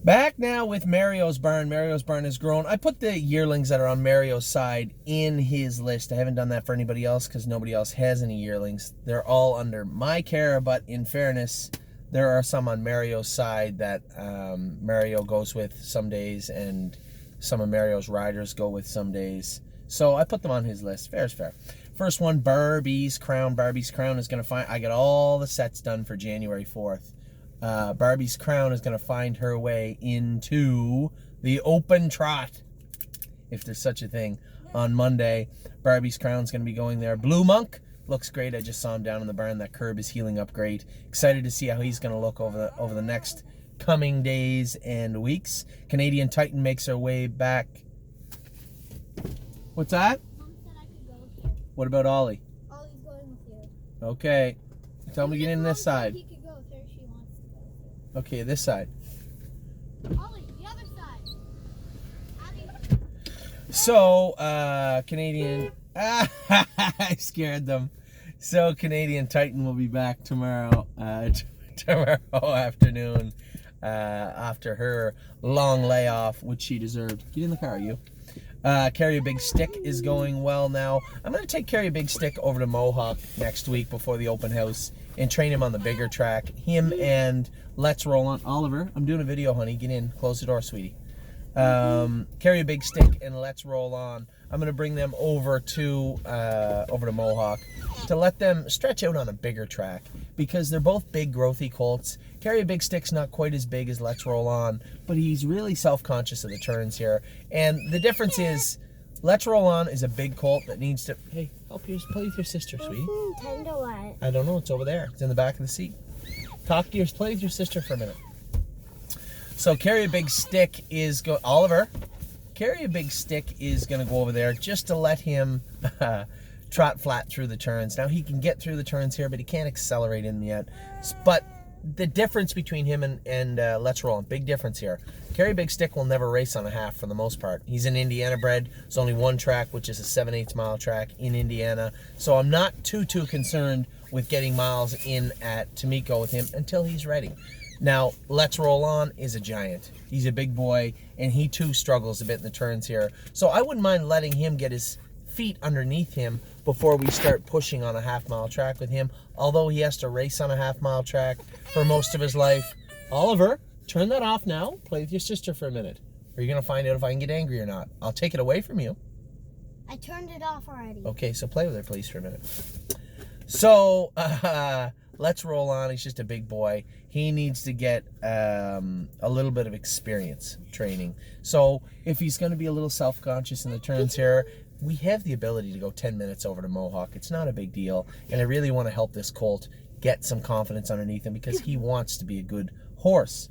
Back now with Mario's barn. Mario's barn has grown. I put the yearlings that are on Mario's side in his list. I haven't done that for anybody else because nobody else has any yearlings. They're all under my care, but in fairness, there are some on Mario's side that Mario goes with some days, and some of Mario's riders go with some days. So I put them on his list. Fair is fair. First one, Barbie's Crown. Barbie's Crown is going to find... I got all the sets done for January 4th. Barbie's Crown is going to find her way into the open trot, if there's such a thing, on Monday. Barbie's Crown is going to be going there. Blue Monk looks great. I just saw him down in the barn. That curb is healing up great. Excited to see how he's going to look over the next coming days and weeks. Canadian Titan makes her way back. What's that? Mom said I could go with you. What about Ollie? Ollie's going with you. Okay. Tell him to get in this side. He could go with her if she wants to go with her. Okay, this side. Ollie, the other side. Abby. So, Canadian... I scared them. So, Canadian Titan will be back tomorrow, tomorrow afternoon, after her long layoff, which she deserved. Get in the car, you. Carry a Big Stick is going well now. I'm going to take Carry a Big Stick over to Mohawk next week before the open house and train him on the bigger track. Him and Let's Roll On. Oliver, I'm doing a video, honey. Get in. Close the door, sweetie. Carry a Big Stick and Let's Roll On. I'm going to bring them over to Mohawk to let them stretch out on a bigger track because they're both big, growthy colts. Carry a Big Stick's not quite as big as Let's Roll On, but he's really self-conscious of the turns here. And the difference is Let's Roll On is a big colt that needs to... Hey, play with your sister, sweetie. Nintendo what? I don't know. It's over there. It's in the back of the seat. Play with your sister for a minute. So Carry a Big Stick is Oliver, Carry a Big Stick is going to go over there just to let him trot flat through the turns. Now he can get through the turns here, but he can't accelerate in yet. But the difference between him and Let's Roll On, big difference here. Carry a Big Stick will never race on a half for the most part. He's an Indiana bred. There's only one track, which is a 7/8 mile track in Indiana. So I'm not too concerned with getting miles in at Tamiko with him until he's ready. Now, Let's Roll On is a giant. He's a big boy, and he too struggles a bit in the turns here. So I wouldn't mind letting him get his feet underneath him before we start pushing on a half-mile track with him, although he has to race on a half-mile track for most of his life. Oliver, turn that off now. Play with your sister for a minute. Or you're going to find out if I can get angry or not. I'll take it away from you. I turned it off already. Okay, so play with her, please, for a minute. So, Let's Roll On. He's just a big boy. He needs to get a little bit of experience training. So if he's going to be a little self-conscious in the turns here, we have the ability to go 10 minutes over to Mohawk. It's not a big deal. And I really want to help this colt get some confidence underneath him because he wants to be a good horse.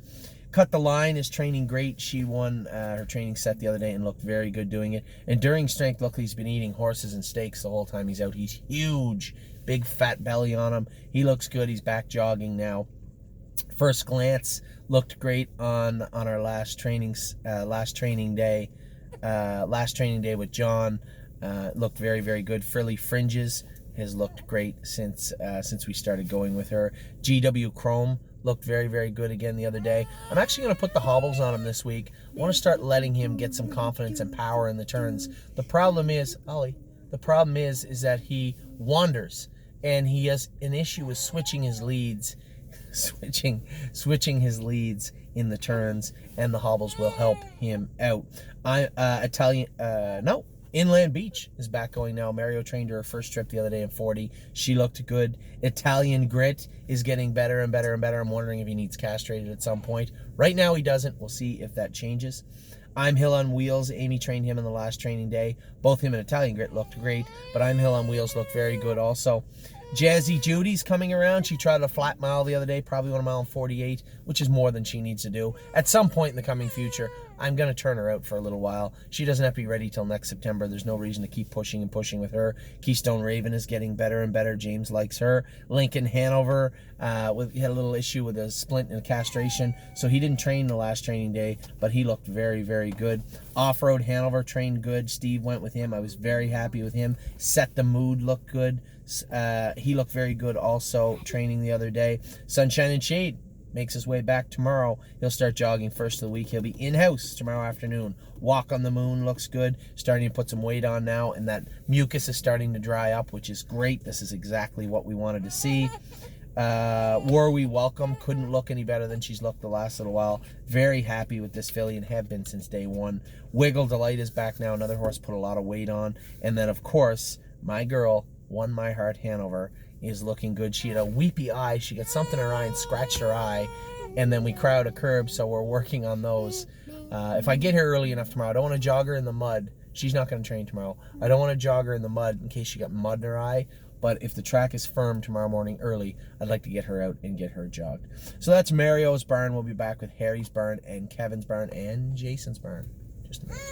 Cut the Line is training great. She won her training set the other day and looked very good doing it. Enduring Strength, look, he's been eating horses and steaks the whole time he's out. He's huge. Big fat belly on him. He looks good. He's back jogging now. First Glance looked great on our last training day. Last training day with John. Looked very, very good. Frilly Fringes has looked great since we started going with her. GW Chrome looked very, very good again the other day. I'm actually going to put the hobbles on him this week. I want to start letting him get some confidence and power in the turns. The problem is, Ollie, is that he wanders. And he has an issue with switching his leads, switching his leads in the turns, and the hobbles will help him out. Inland Beach is back going now. Mario trained her first trip the other day in 40. She looked good. Italian Grit is getting better and better and better. I'm wondering if he needs castrated at some point. Right now he doesn't. We'll see if that changes. I'm Hill on Wheels. Amy trained him in the last training day. Both him and Italian Grit looked great, but I'm Hill on Wheels looked very good also. Jazzy Judy's coming around. She tried a flat mile the other day, probably 1 mile and 48, which is more than she needs to do. At some point in the coming future, I'm going to turn her out for a little while. She doesn't have to be ready till next September. There's no reason to keep pushing and pushing with her. Keystone Raven is getting better and better. James likes her. Lincoln Hanover he had a little issue with a splint and a castration, so he didn't train the last training day, but he looked very, very good. Off-Road Hanover trained good. Steve went with him. I was very happy with him. Set the Mood looked good. He looked very good also training the other day. Sunshine and Shade makes his way back tomorrow. He'll start jogging first of the week. He'll be in-house tomorrow afternoon. Walk on the moon looks good. Starting to put some weight on now, and that mucus is starting to dry up, which is great. This is exactly what we wanted to see. Were we welcome? Couldn't look any better than she's looked the last little while. Very happy with this filly and have been since day one. Wiggle Delight is back now. Another horse put a lot of weight on. And then, of course, my girl, Won My Heart Hanover, is looking good. She had a weepy eye. She got something in her eye and scratched her eye. And then we crowd a curb, so we're working on those. If I get here early enough tomorrow, I don't want to jog her in the mud. She's not going to train tomorrow. I don't want to jog her in the mud in case she got mud in her eye. But if the track is firm tomorrow morning early, I'd like to get her out and get her jogged. So that's Mario's barn. We'll be back with Harry's barn and Kevin's barn and Jason's barn. Just a minute.